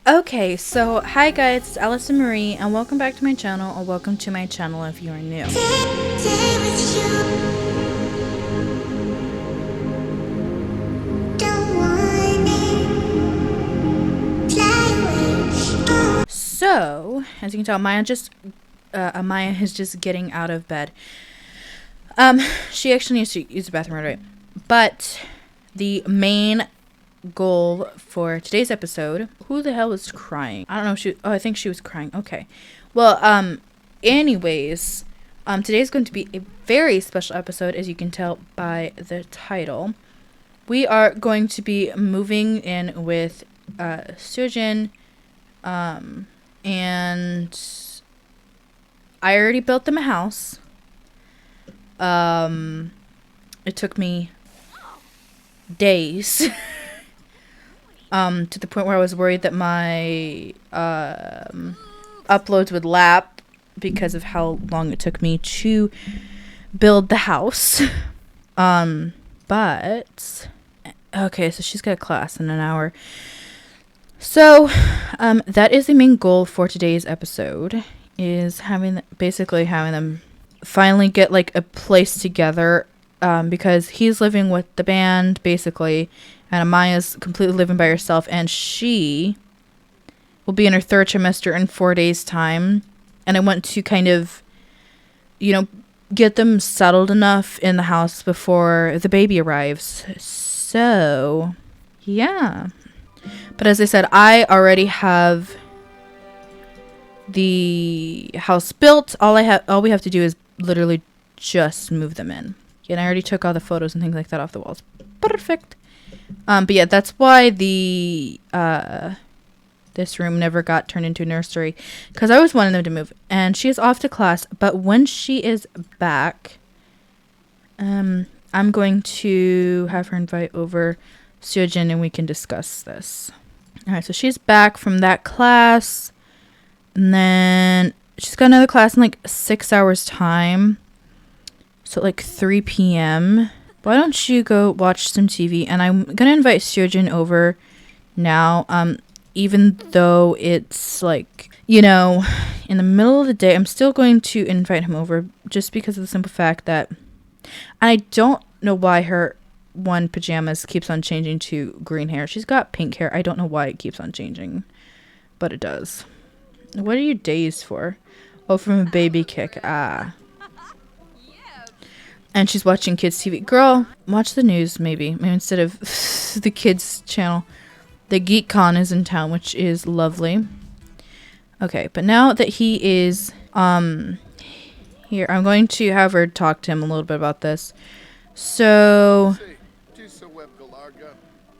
Okay, so hi guys, it's Allison Marie, and welcome back to my channel, or welcome to my channel if you are new. So, as you can tell, Maya is just getting out of bed. She actually needs to use the bathroom right away. But the main goal for today's episode, who the hell was crying? I don't know. I think she was crying. Okay. Well, anyways, today's going to be a very special episode, as you can tell by the title. We are going to be moving in with Sujin, and I already built them a house. It took me days to the point where I was worried that my uploads would lap because of how long it took me to build the house. But okay, so she's got a class in an hour. So, that is the main goal for today's episode, is basically having them finally get like a place together, because he's living with the band basically, and Amaya's completely living by herself, and she will be in her third trimester in 4 days' time, and I want to kind of, get them settled enough in the house before the baby arrives. So, yeah. But as I said, I already have the house built. All we have to do is literally just move them in. And I already took all the photos and things like that off the walls. Perfect. But yeah, that's why the this room never got turned into a nursery, because I always wanted them to move. And she is off to class, but when she is back, I'm going to have her invite over Sujin and we can discuss this. Alright, so she's back from that class, and then she's got another class in like 6 hours time, so like 3 p.m. Why don't you go watch some TV? And I'm gonna invite Sujin over now, even though it's like, in the middle of the day. I'm still going to invite him over just because of the simple fact that I don't know why her one pajamas keeps on changing to green hair. She's got pink hair. I don't know why it keeps on changing, but it does. What are you dazed for? Oh, from a baby kick. Ah. And she's watching kids TV. Girl, watch the news maybe instead of the kids channel. The Geek Con is in town, which is lovely. Okay, but now that he is here, I'm going to have her talk to him a little bit about this. So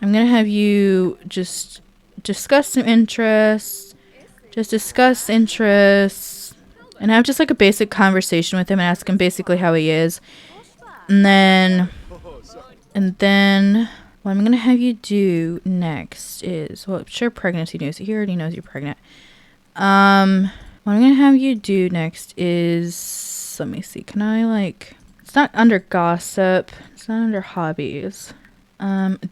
I'm going to have you just discuss some interests. Just discuss interests. And have just like a basic conversation with him and ask him basically how he is. And then what I'm going to have you do next is, well, sure, pregnancy news. He already knows you're pregnant. What I'm going to have you do next is, let me see, can I it's not under gossip. It's not under hobbies.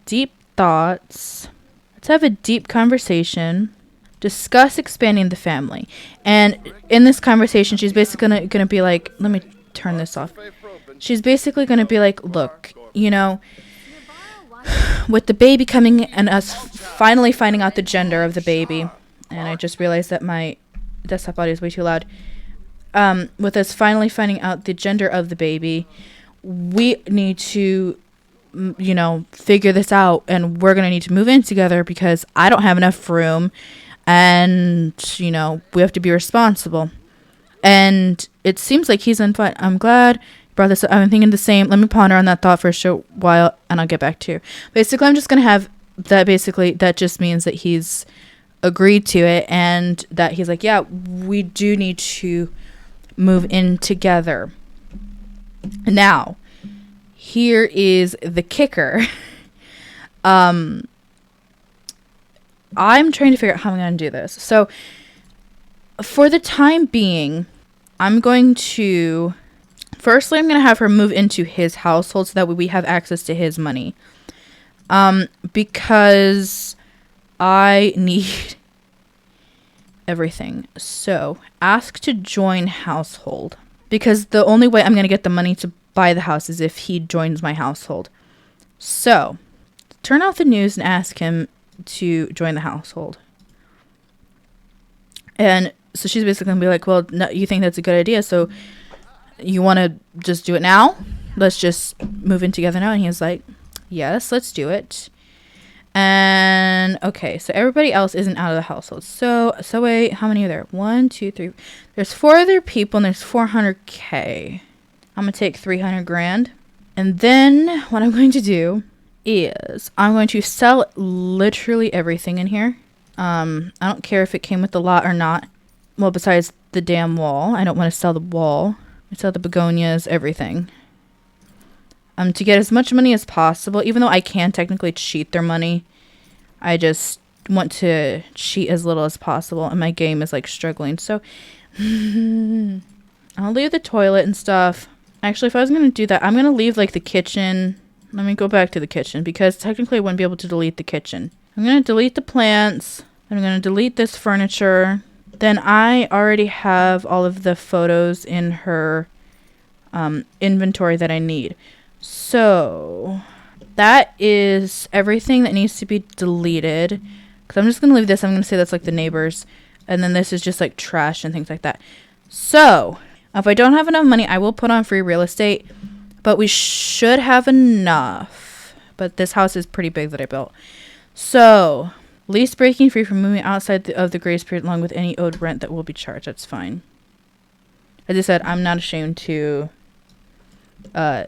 Deep thoughts. Let's have a deep conversation. Discuss expanding the family. And in this conversation, she's basically gonna be like, let me turn this off. She's basically gonna be like, look, with the baby coming and us finally finding out the gender of the baby, and I just realized that my desktop audio is way too loud. With us finally finding out the gender of the baby, we need to, figure this out, and we're gonna need to move in together because I don't have enough room, and we have to be responsible. And it seems like he's on fine. I'm glad you brought this up. I'm thinking the same. Let me ponder on that thought for a short while, and I'll get back to you. Basically, I'm just gonna have that. Basically, that just means that he's agreed to it, and that he's like, yeah, we do need to move in together. Now, here is the kicker. I'm trying to figure out how I'm going to do this. So, for the time being, I'm going to have her move into his household so that way we have access to his money. Because I need everything. So ask to join household, because the only way I'm going to get the money to buy the house is if he joins my household. So turn off the news and ask him to join the household. And so she's basically going to be like, well, no, you think that's a good idea, so you want to just do it now? Let's just move in together now. And he's like, yes, let's do it. And okay, so everybody else isn't out of the household. So wait, how many are there? 1, 2, 3. There's 4 other people and there's 400K. I'm going to take 300 grand. And then what I'm going to do is I'm going to sell literally everything in here. I don't care if it came with the lot or not. Well, besides the damn wall. I don't want to sell the wall. I sell the begonias, everything. To get as much money as possible, even though I can technically cheat their money. I just want to cheat as little as possible, and my game is like struggling. So I'll leave the toilet and stuff. Actually, if I was going to do that, I'm going to leave like the kitchen. Let me go back to the kitchen, because technically I wouldn't be able to delete the kitchen. I'm going to delete the plants. I'm going to delete this furniture. Then I already have all of the photos in her inventory that I need. So that is everything that needs to be deleted. Because I'm just going to leave this. I'm going to say that's like the neighbors. And then this is just like trash and things like that. So if I don't have enough money, I will put on free real estate. But we should have enough. But this house is pretty big that I built. So lease breaking free from moving outside of the grace period along with any owed rent that will be charged. That's fine. As I said, I'm not ashamed to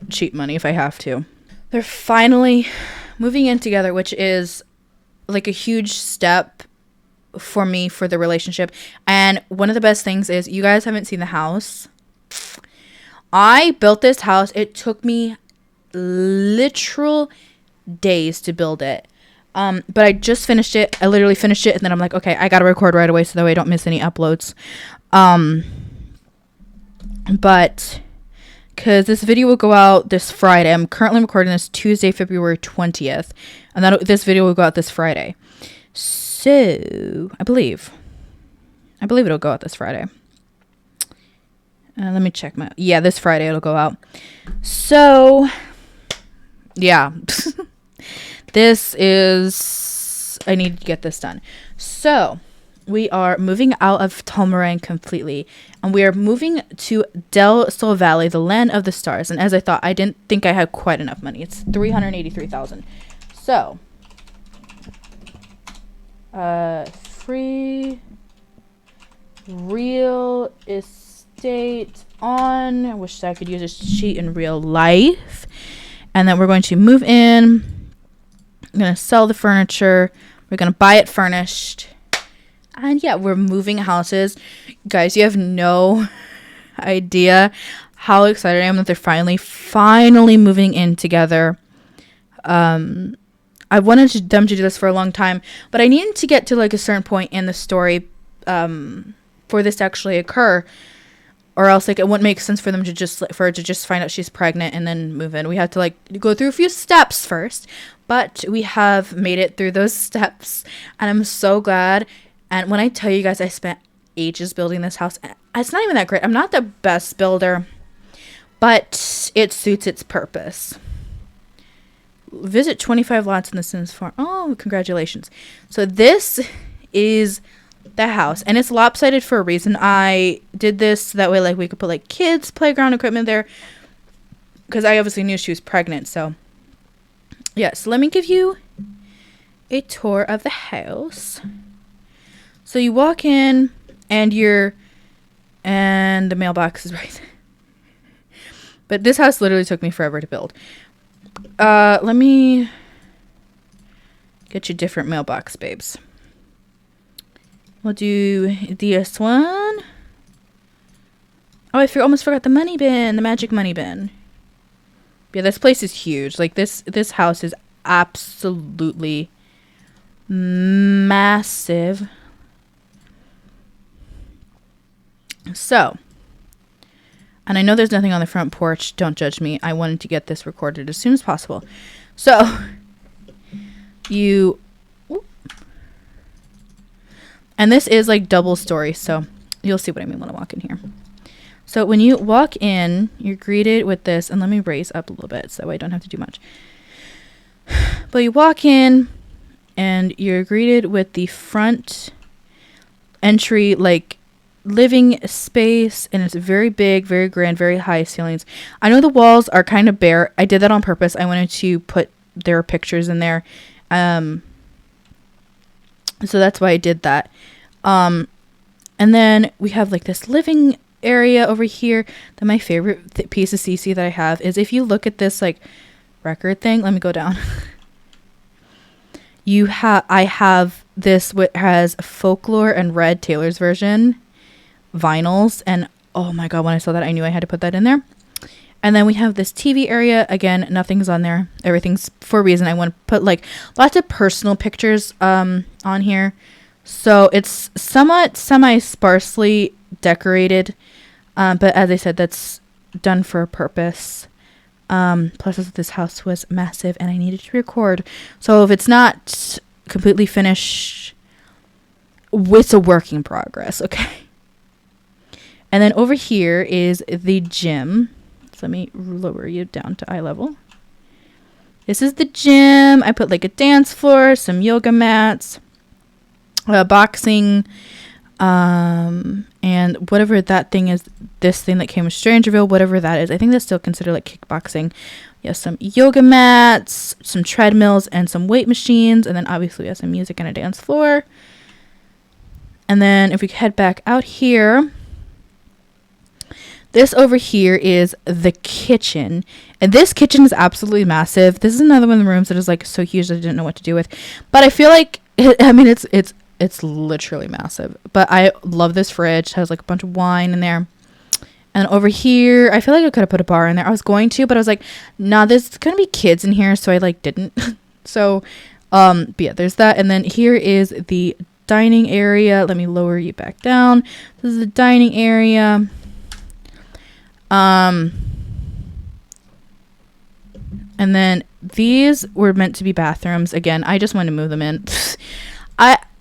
cheat money if I have to. They're finally moving in together, which is like a huge step for me for the relationship. And one of the best things is, you guys haven't seen the house. I built this house. It took me literal days to build it. But I just finished it. I literally finished it, and then I'm like, okay, I gotta record right away so that way I don't miss any uploads. But because this video will go out this Friday. I'm currently recording this Tuesday, February 20th. And this video will go out this Friday. So, I believe it'll go out this Friday. Let me check yeah, this Friday it'll go out. So, yeah. I need to get this done. So, we are moving out of Tolmarine completely, and we are moving to Del Sol Valley, the land of the stars. And as I thought, I didn't think I had quite enough money. It's $383,000. So, free real estate on. I wish I could use this cheat in real life. And then we're going to move in. I'm going to sell the furniture. We're going to buy it furnished. And yeah, we're moving houses. Guys, you have no idea how excited I am that they're finally moving in together. I wanted them to do this for a long time, but I needed to get to like a certain point in the story for this to actually occur, or else like it wouldn't make sense for them to her to just find out she's pregnant and then move in. We had to like go through a few steps first, but we have made it through those steps, and I'm so glad. And when I tell you guys, I spent ages building this house. It's not even that great. I'm not the best builder, but it suits its purpose. Visit 25 lots in the Sims farm. Oh, congratulations. So this is the house, and it's lopsided for a reason. I did this so that way like we could put like kids playground equipment there, because I obviously knew she was pregnant. So yeah, so let me give you a tour of the house. So you walk in, and the mailbox is right there. But this house literally took me forever to build. Let me get you different mailbox, babes. We'll do this one. Oh, I almost forgot the money bin, the magic money bin. Yeah, this place is huge. Like this house is absolutely massive. So, and I know there's nothing on the front porch. Don't judge me. I wanted to get this recorded as soon as possible. So, And this is like double story, so you'll see what I mean when I walk in here. So when you walk in, you're greeted with this, and let me raise up a little bit so I don't have to do much. But you walk in and you're greeted with the front entry, like living space, and it's very big, very grand, very high ceilings. I know the walls are kind of bare. I did that on purpose. I wanted to put their pictures in there. So that's why I did that. And then we have like this living area over here. Then my favorite piece of CC that I have is, if you look at this like record thing, let me go down. I have this, what has Folklore and Red Taylor's version vinyls, and oh my god, when I saw that I knew I had to put that in there. And then we have this TV area. Again, nothing's on there. Everything's for a reason. I want to put like lots of personal pictures on here. So it's somewhat semi-sparsely decorated. But as I said, that's done for a purpose. Plus this house was massive and I needed to record. So if it's not completely finished, it's a work in progress, okay? And then over here is the gym. So let me lower you down to eye level. This is the gym. I put like a dance floor, some yoga mats, boxing, and whatever that thing is, this thing that came with Strangerville, whatever that is. I think that's still considered like kickboxing. Yes, some yoga mats, some treadmills, and some weight machines. And then obviously we have some music and a dance floor. And then if we head back out here, this over here is the kitchen. And this kitchen is absolutely massive. This is another one of the rooms that is like so huge that I didn't know what to do with. But I feel like, it's literally massive. But I love this fridge. It has like a bunch of wine in there. And over here, I feel like I could have put a bar in there. I was going to, but I was like, nah, there's going to be kids in here. So I like didn't. So, but yeah, there's that. And then here is the dining area. Let me lower you back down. This is the dining area. And then these were meant to be bathrooms. Again, I just wanted to move them in.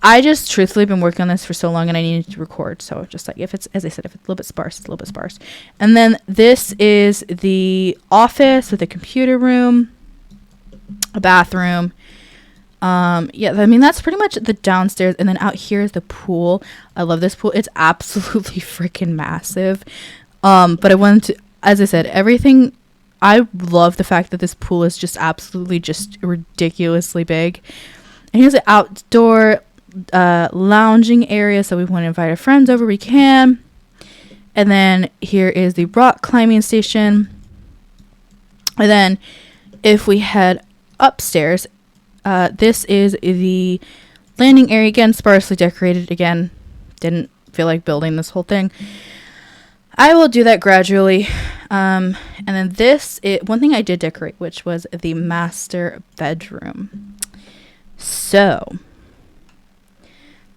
I just truthfully been working on this for so long and I needed to record. So just like, if it's, as I said, if it's a little bit sparse, it's a little bit sparse. And then this is the office with a computer room, a bathroom. Yeah, I mean, that's pretty much the downstairs. And then out here is the pool. I love this pool. It's absolutely freaking massive. But I wanted to, as I said, everything, I love the fact that this pool is just absolutely just ridiculously big. And here's an outdoor lounging area, so we want to invite our friends over, we can. And then here is the rock climbing station. And then if we head upstairs, this is the landing area. Again, sparsely decorated. Again, didn't feel like building this whole thing. I will do that gradually. And then one thing I did decorate, which was the master bedroom. So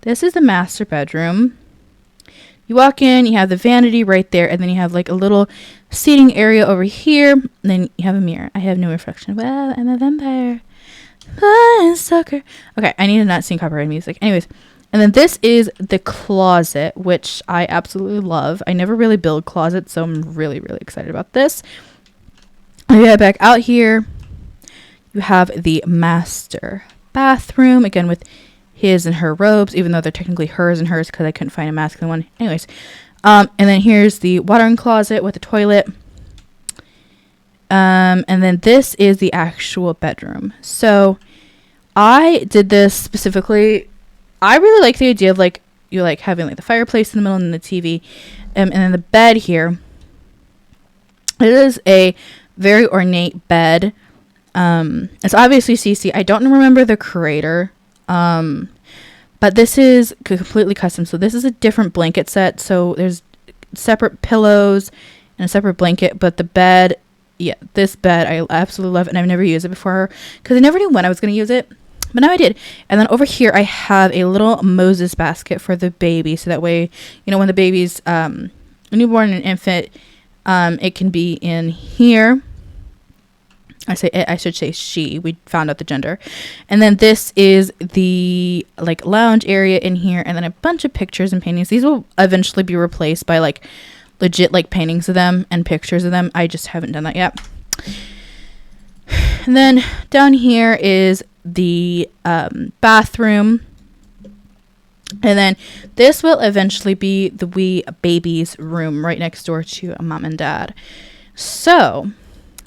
this is the master bedroom. You walk in, you have the vanity right there, and then you have like a little seating area over here. And then you have a mirror. I have no reflection. Well, I'm a vampire. Sucker. Okay, I need to not sing copyrighted music. Anyways, and then this is the closet, which I absolutely love. I never really build closets, so I'm really, really excited about this. We head back out here. You have the master bathroom, again with his and her robes, even though they're technically hers and hers because I couldn't find a masculine one. Anyways, and then here's the watering closet with a toilet. And then this is the actual bedroom. So I did this specifically. I really like the idea of like you like having like the fireplace in the middle and the TV, and then the bed here. It is a very ornate bed. It's obviously CC. I don't remember the creator. But this is completely custom. So this is a different blanket set. So there's separate pillows and a separate blanket, but the bed, yeah, this bed I absolutely love, and I've never used it before because I never knew when I was going to use it, but now I did. And then over here I have a little Moses basket for the baby, so that way, you know, when the baby's a newborn and infant, it can be in here. I say it, I should say she. We found out the gender. And then this is the like lounge area in here, and then a bunch of pictures and paintings. These will eventually be replaced by like legit like paintings of them and pictures of them. I just haven't done that yet. And then down here is the bathroom. And then this will eventually be the wee baby's room right next door to mom and dad. So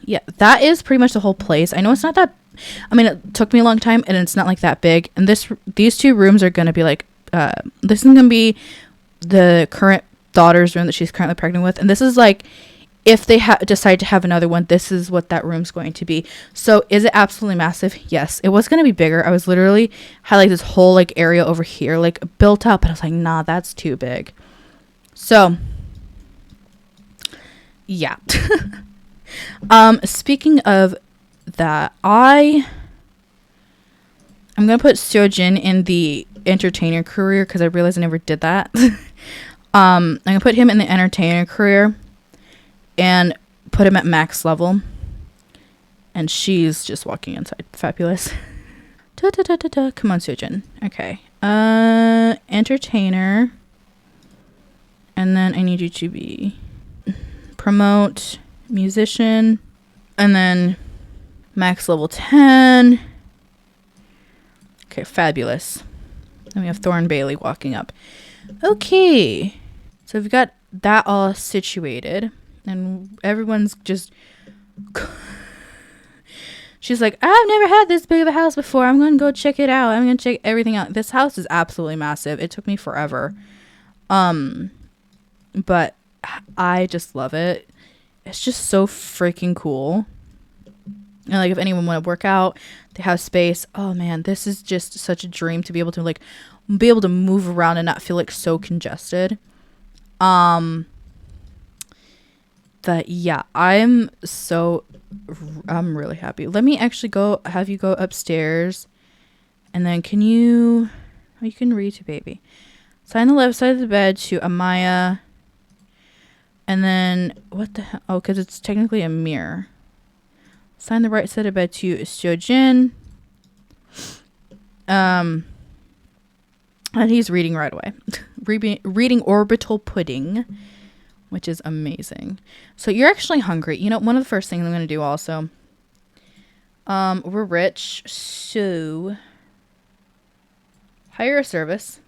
yeah, that is pretty much the whole place. I know it's not that, I mean, it took me a long time and it's not like that big. And these two rooms are going to be like, this is going to be the current daughter's room that she's currently pregnant with. And this is like, if they decide to have another one, this is what that room's going to be. So is it absolutely massive? Yes. It was going to be bigger. I was literally had like this whole like area over here, like built up. And I was like, nah, that's too big. So yeah. Speaking of that, I'm gonna put Seojin in the entertainer career because I realized I never did that. I'm gonna put him in the entertainer career and put him at max level, and she's just walking inside. Fabulous. Come on, Seojin. Okay. Entertainer, and then I need you to be promote musician, and then max level 10. Okay, fabulous. Then we have Thorn Bailey walking up. Okay, so we've got that all situated, and everyone's just she's like, I've never had this big of a house before. I'm gonna go check it out. I'm gonna check everything out. This house is absolutely massive. It took me forever, but I just love it. It's just so freaking cool. And like, if anyone want to work out, they have space. Oh man, this is just such a dream to be able to move around and not feel like so congested. But yeah, I'm really happy. Let me actually have you go upstairs, and then you can read to baby. Sign the left side of the bed to Amaya. And then, what the hell? Oh, because it's technically a mirror. Sign the right side of bed to Seojin. And he's reading right away. reading Orbital Pudding, which is amazing. So you're actually hungry. You know, one of the first things I'm going to do also. We're rich, so hire a service.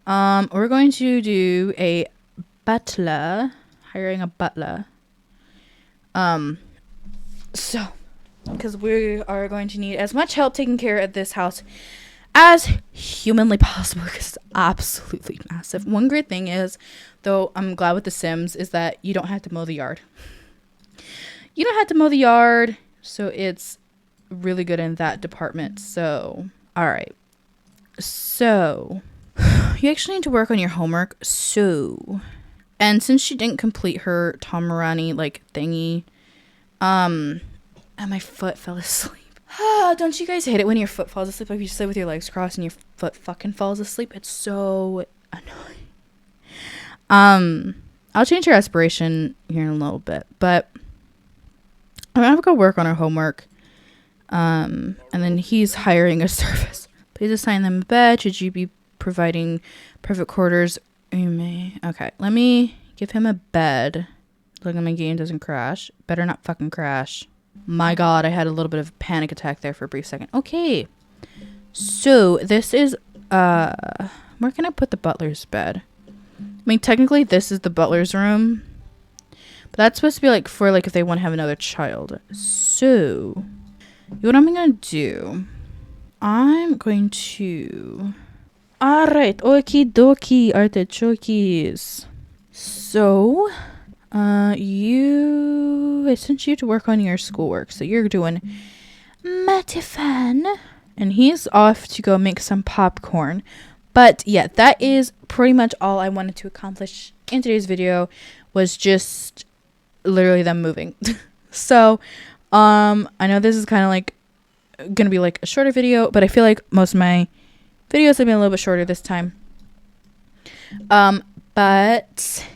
We're going to do a butler, hiring a butler. So because we are going to need as much help taking care of this house as humanly possible, because it's absolutely massive. One great thing is, though, I'm glad with The Sims, is that you don't have to mow the yard. You don't have to mow the yard, so it's really good in that department. So all right, so you actually need to work on your homework. So, and since she didn't complete her Tamarani like thingy, and my foot fell asleep. Don't you guys hate it when your foot falls asleep? Like, you sit with your legs crossed and your foot fucking falls asleep. It's so annoying. I'll change her aspiration here in a little bit, but I'm gonna go work on her homework. And then he's hiring a service. Please assign them a bed. Should you be providing private quarters? You may. Okay, let me give him a bed. Look at my game doesn't crash. Better not fucking crash. My god, I had a little bit of a panic attack there for a brief second. Okay. So this is where can I put the butler's bed? I mean, technically this is the butler's room, but that's supposed to be like for like if they want to have another child. So what I'm gonna do, I'm going to, alright, okie dokie, artichokes. So I sent you to work on your schoolwork, so you're doing mighty fun. And he's off to go make some popcorn. But yeah, that is pretty much all I wanted to accomplish in today's video, was just literally them moving. So I know this is kind of like gonna be like a shorter video, but I feel like most of my videos have been a little bit shorter this time. But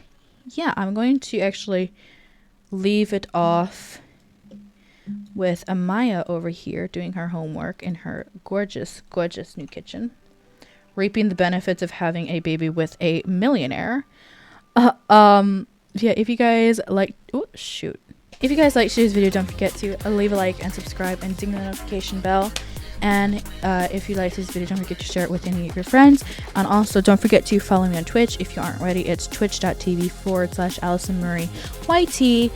yeah, I'm going to actually leave it off with Amaya over here doing her homework in her gorgeous, gorgeous new kitchen, reaping the benefits of having a baby with a millionaire. Yeah, if you guys like, if you guys like today's video, don't forget to leave a like and subscribe and ding the notification bell. And if you like this video, don't forget to share it with any of your friends. And also don't forget to follow me on Twitch if you aren't already. It's twitch.tv/AllisonMurrayYT.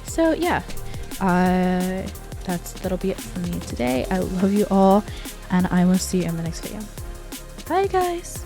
So yeah, that'll be it for me today. I love you all, and I will see you in the next video. Bye guys.